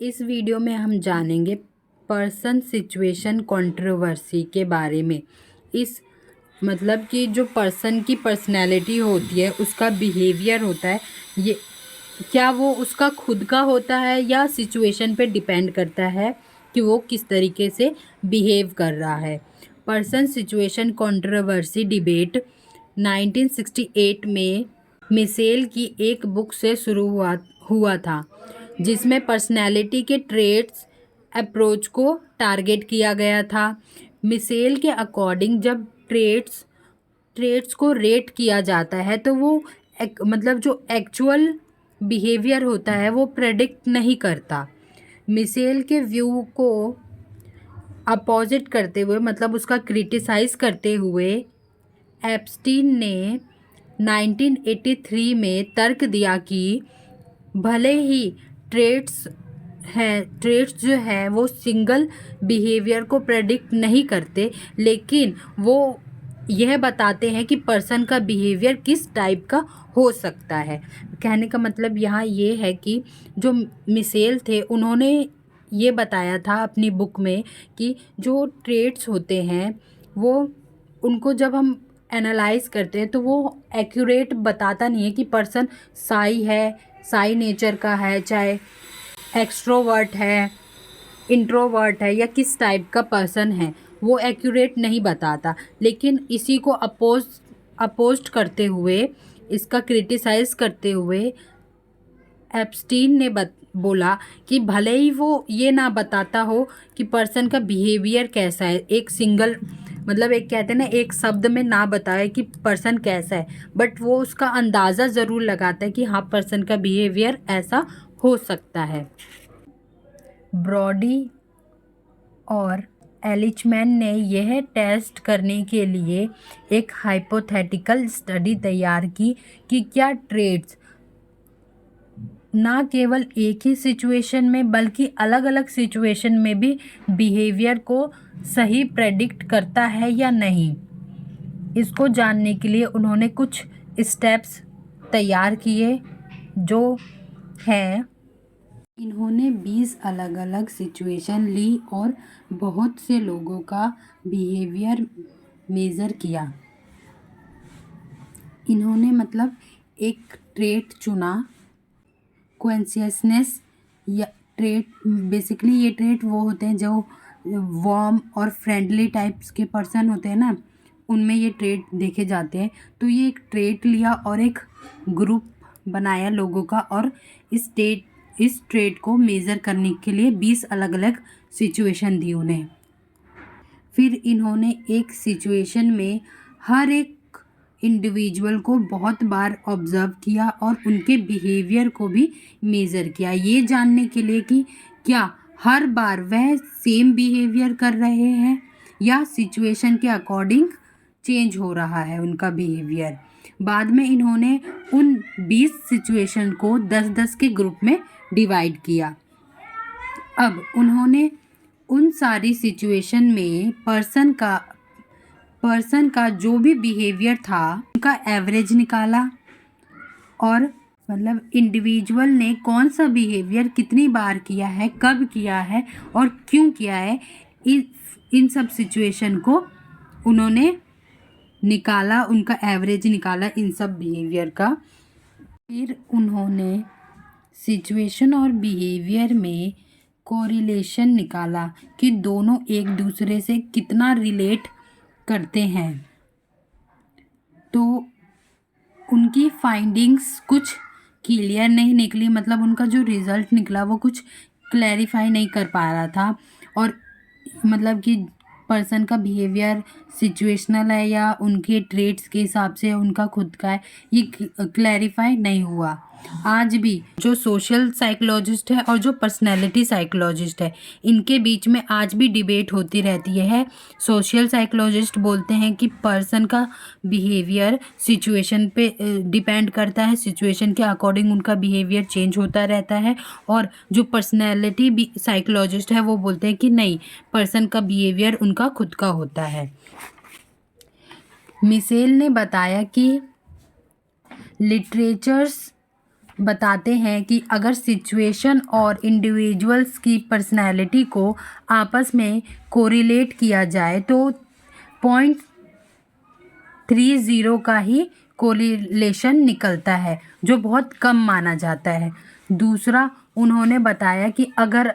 इस वीडियो में हम जानेंगे पर्सन सिचुएशन कंट्रोवर्सी के बारे में। इस मतलब कि जो पर्सन की पर्सनैलिटी होती है, उसका बिहेवियर होता है, ये क्या वो उसका खुद का होता है या सिचुएशन पे डिपेंड करता है कि वो किस तरीके से बिहेव कर रहा है। पर्सन सिचुएशन कंट्रोवर्सी डिबेट 1968 में मिशेल की एक बुक से शुरू हुआ था, जिसमें पर्सनैलिटी के ट्रेट्स अप्रोच को टारगेट किया गया था। मिशेल के अकॉर्डिंग जब ट्रेट्स को रेट किया जाता है तो वो मतलब जो एक्चुअल बिहेवियर होता है वो प्रेडिक्ट नहीं करता। मिशेल के व्यू को अपोजिट करते हुए, मतलब उसका क्रिटिसाइज करते हुए, एप्स्टीन ने 1983 में तर्क दिया कि भले ही ट्रेट्स जो है वो सिंगल बिहेवियर को प्रेडिक्ट नहीं करते, लेकिन वो यह बताते हैं कि पर्सन का बिहेवियर किस टाइप का हो सकता है। कहने का मतलब यहाँ ये है कि जो मिशेल थे, उन्होंने ये बताया था अपनी बुक में कि जो ट्रेट्स होते हैं वो उनको जब हम एनालाइज करते हैं तो वो एक्यूरेट बताता नहीं है कि पर्सन साई नेचर का है, चाहे एक्सट्रोवर्ट है, इंट्रोवर्ट है, या किस टाइप का पर्सन है, वो एक्यूरेट नहीं बताता। लेकिन इसी को अपोस्ट करते हुए, इसका क्रिटिसाइज करते हुए एप्स्टीन ने बोला कि भले ही वो ये ना बताता हो कि पर्सन का बिहेवियर कैसा है, एक सिंगल मतलब एक कहते हैं ना, एक शब्द में ना बताए कि पर्सन कैसा है, बट वो उसका अंदाज़ा ज़रूर लगाता है कि हाँ पर्सन का बिहेवियर ऐसा हो सकता है। ब्रॉडी और एलिचमैन ने यह टेस्ट करने के लिए एक हाइपोथेटिकल स्टडी तैयार की कि क्या ट्रेड्स ना केवल एक ही सिचुएशन में बल्कि अलग अलग सिचुएशन में भी बिहेवियर को सही प्रेडिक्ट करता है या नहीं। इसको जानने के लिए उन्होंने कुछ स्टेप्स तैयार किए, जो हैं, इन्होंने 20 अलग अलग सिचुएशन ली और बहुत से लोगों का बिहेवियर मेज़र किया। इन्होंने मतलब एक ट्रेट चुना, कॉन्शियसनेस या ट्रेट। बेसिकली ये ट्रेट वो होते हैं जो वार्म और फ्रेंडली टाइप्स के पर्सन होते हैं ना, उनमें ये ट्रेट देखे जाते हैं। तो ये एक ट्रेट लिया और एक ग्रुप बनाया लोगों का, और इस ट्रेट को मेज़र करने के लिए 20 अलग अलग सिचुएशन दी उन्हें। फिर इन्होंने एक सिचुएशन में हर एक इंडिविजुअल को बहुत बार ऑब्ज़र्व किया और उनके बिहेवियर को भी मेज़र किया, ये जानने के लिए कि क्या हर बार वह सेम बिहेवियर कर रहे हैं या सिचुएशन के अकॉर्डिंग चेंज हो रहा है उनका बिहेवियर। बाद में इन्होंने उन 20 सिचुएशन को 10-10 के ग्रुप में डिवाइड किया। अब उन्होंने उन सारी सिचुएशन में पर्सन का जो भी बिहेवियर था उनका एवरेज निकाला, और मतलब इंडिविजुअल ने कौन सा बिहेवियर कितनी बार किया है, कब किया है और क्यों किया है, इन सब सिचुएशन को उन्होंने निकाला, उनका एवरेज निकाला इन सब बिहेवियर का। फिर उन्होंने सिचुएशन और बिहेवियर में कोरिलेशन निकाला कि दोनों एक दूसरे से कितना रिलेट करते हैं। तो उनकी फाइंडिंग्स कुछ क्लियर नहीं निकली, मतलब उनका जो रिज़ल्ट निकला वो कुछ क्लैरिफाई नहीं कर पा रहा था, और मतलब कि पर्सन का बिहेवियर सिचुएशनल है या उनके ट्रेट्स के हिसाब से उनका खुद का है, ये क्लैरिफाई नहीं हुआ। आज भी जो सोशल साइकोलॉजिस्ट है और जो पर्सनैलिटी साइकोलॉजिस्ट है, इनके बीच में आज भी डिबेट होती रहती है। सोशल साइकोलॉजिस्ट बोलते हैं कि पर्सन का बिहेवियर सिचुएशन पे डिपेंड करता है, सिचुएशन के अकॉर्डिंग उनका बिहेवियर चेंज होता रहता है, और जो पर्सनैलिटी साइकोलॉजिस्ट है वो बोलते हैं कि नहीं, पर्सन का बिहेवियर उनका खुद का होता है। मिशेल ने बताया कि लिटरेचर्स बताते हैं कि अगर सिचुएशन और इंडिविजुअल्स की पर्सनैलिटी को आपस में कोरिलेट किया जाए तो 0.30 का ही कोरिलेशन निकलता है, जो बहुत कम माना जाता है। दूसरा, उन्होंने बताया कि अगर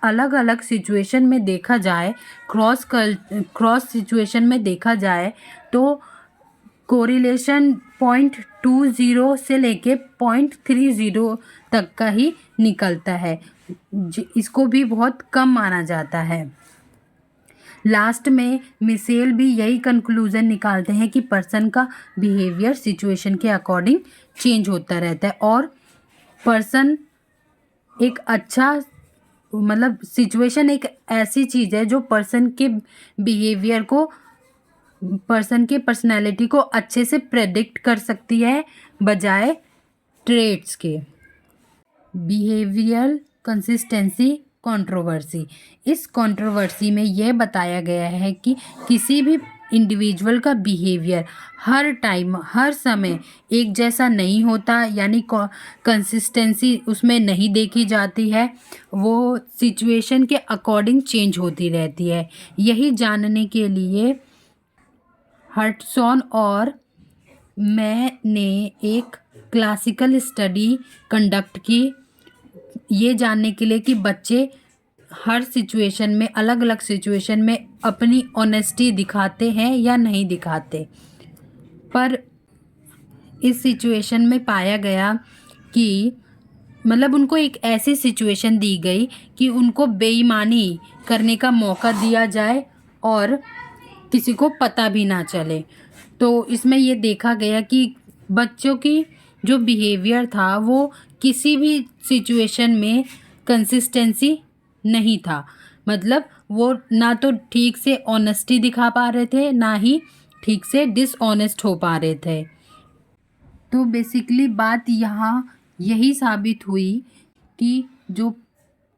अलग अलग सिचुएशन में देखा जाए, क्रॉस सिचुएशन में देखा जाए तो कोरिलेशन 0.20 से लेके 0.30 तक का ही निकलता है। इसको भी बहुत कम माना जाता है। लास्ट में मिसेल भी यही कंक्लूजन निकालते हैं कि पर्सन का बिहेवियर सिचुएशन के अकॉर्डिंग चेंज होता रहता है और पर्सन एक अच्छा मतलब सिचुएशन एक ऐसी चीज़ है जो पर्सन के बिहेवियर को, पर्सन के पर्सनैलिटी को अच्छे से प्रेडिक्ट कर सकती है बजाय ट्रेट्स के। Behavioural consistency controversy. इस कंट्रोवर्सी में यह बताया गया है कि किसी भी इंडिविजुअल का बिहेवियर हर टाइम हर समय एक जैसा नहीं होता, यानी कंसिस्टेंसी उसमें नहीं देखी जाती है, वो सिचुएशन के अकॉर्डिंग चेंज होती रहती है। यही जानने के लिए हटसॉन और मैंने एक क्लासिकल स्टडी कंडक्ट की, ये जानने के लिए कि बच्चे हर सिचुएशन में, अलग अलग सिचुएशन में अपनी ऑनेस्टी दिखाते हैं या नहीं दिखाते। पर इस सिचुएशन में पाया गया कि मतलब उनको एक ऐसी सिचुएशन दी गई कि उनको बेईमानी करने का मौका दिया जाए और किसी को पता भी ना चले। तो इसमें ये देखा गया कि बच्चों की जो बिहेवियर था वो किसी भी सिचुएशन में कंसिस्टेंसी नहीं था, मतलब वो ना तो ठीक से ऑनेस्टी दिखा पा रहे थे, ना ही ठीक से डिसऑनेस्ट हो पा रहे थे। तो बेसिकली बात यहाँ यही साबित हुई कि जो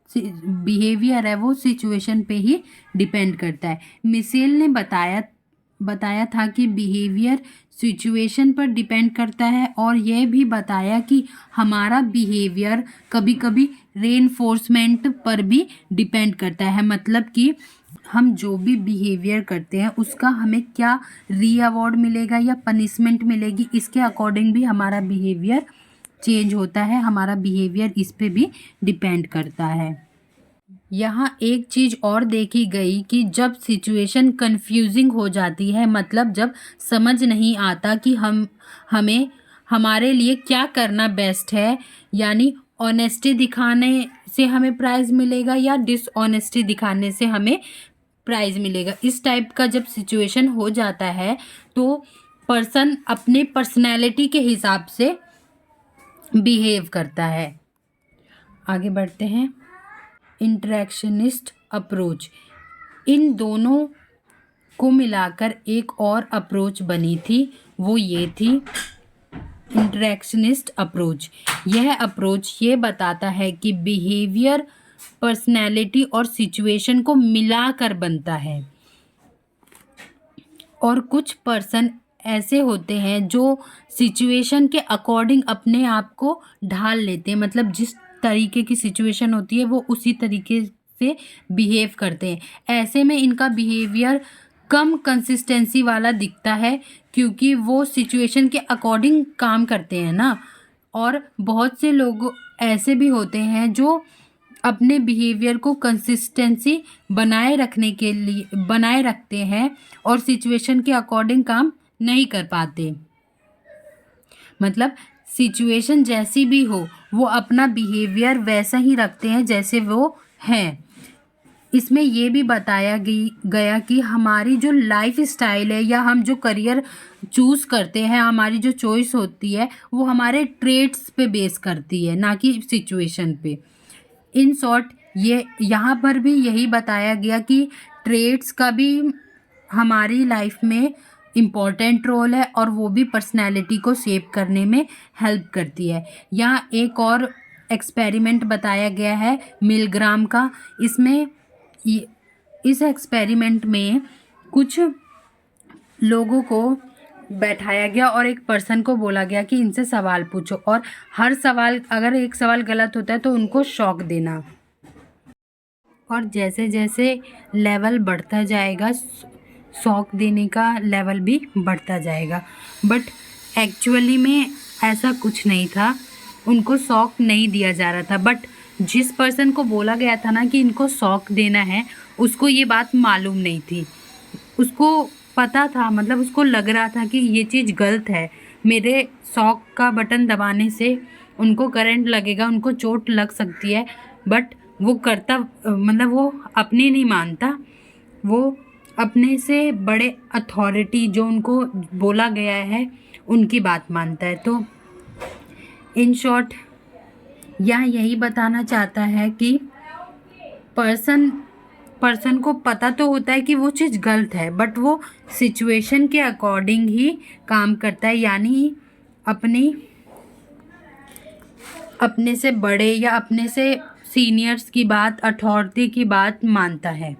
बिहेवियर है वो सिचुएशन पे ही डिपेंड करता है। मिसेल ने बताया था कि बिहेवियर सिचुएशन पर डिपेंड करता है और यह भी बताया कि हमारा बिहेवियर कभी कभी रेनफोर्समेंट पर भी डिपेंड करता है, मतलब कि हम जो भी बिहेवियर करते हैं उसका हमें क्या री-अवॉर्ड मिलेगा या पनिशमेंट मिलेगी, इसके अकॉर्डिंग भी हमारा बिहेवियर चेंज होता है, हमारा बिहेवियर इस पे भी डिपेंड करता है। यहाँ एक चीज़ और देखी गई कि जब सिचुएशन कंफ्यूजिंग हो जाती है, मतलब जब समझ नहीं आता कि हमें हमारे लिए क्या करना बेस्ट है, यानी ऑनेस्टी दिखाने से हमें प्राइज़ मिलेगा या डिसऑनेस्टी दिखाने से हमें प्राइज़ मिलेगा, इस टाइप का जब सिचुएशन हो जाता है तो पर्सन अपने पर्सनैलिटी के हिसाब से बिहेव करता है। आगे बढ़ते हैं। Interactionist approach. इन दोनों को मिलाकर एक और अप्रोच बनी थी, वो ये थी इंटरेक्शनिस्ट अप्रोच। यह अप्रोच ये बताता है कि बिहेवियर पर्सनैलिटी और सिचुएशन को मिलाकर बनता है और कुछ पर्सन ऐसे होते हैं जो सिचुएशन के अकॉर्डिंग अपने आप को ढाल लेते हैं, मतलब जिस तरीके की सिचुएशन होती है वो उसी तरीके से बिहेव करते हैं। ऐसे में इनका बिहेवियर कम कंसिस्टेंसी वाला दिखता है क्योंकि वो सिचुएशन के अकॉर्डिंग काम करते हैं ना। और बहुत से लोग ऐसे भी होते हैं जो अपने बिहेवियर को कंसिस्टेंसी बनाए रखते हैं और सिचुएशन के अकॉर्डिंग काम नहीं कर पाते, मतलब सिचुएशन जैसी भी हो वो अपना बिहेवियर वैसा ही रखते हैं जैसे वो हैं। इसमें ये भी बताया गया कि हमारी जो लाइफ स्टाइल है या हम जो करियर चूज़ करते हैं, हमारी जो चॉइस होती है वो हमारे ट्रेट्स पे बेस करती है, ना कि सिचुएशन पे। इन शॉर्ट ये यहाँ पर भी यही बताया गया कि ट्रेट्स का भी हमारी लाइफ में इम्पॉर्टेंट रोल है और वो भी पर्सनैलिटी को शेप करने में हेल्प करती है। यहाँ एक और एक्सपेरिमेंट बताया गया है मिलग्राम का। इस एक्सपेरिमेंट में कुछ लोगों को बैठाया गया और एक पर्सन को बोला गया कि इनसे सवाल पूछो, और हर सवाल, अगर एक सवाल गलत होता है तो उनको शॉक देना। और जैसे जैसे लेवल बढ़ता जाएगा, शॉक देने का लेवल भी बढ़ता जाएगा। बट एक्चुअली में ऐसा कुछ नहीं था, उनको शॉक नहीं दिया जा रहा था। बट जिस पर्सन को बोला गया था ना कि इनको शॉक देना है, उसको ये बात मालूम नहीं थी। उसको पता था, मतलब उसको लग रहा था कि ये चीज़ गलत है, मेरे शॉक का बटन दबाने से उनको करंट लगेगा, उनको चोट लग सकती है। बट वो करता, मतलब वो अपने नहीं मानता, वो अपने से बड़े अथॉरिटी जो उनको बोला गया है उनकी बात मानता है। तो इन शॉर्ट यह यही बताना चाहता है कि पर्सन को पता तो होता है कि वो चीज़ गलत है, बट वो सिचुएशन के अकॉर्डिंग ही काम करता है, यानी अपने से बड़े या अपने से सीनियर्स की बात, अथॉरिटी की बात मानता है।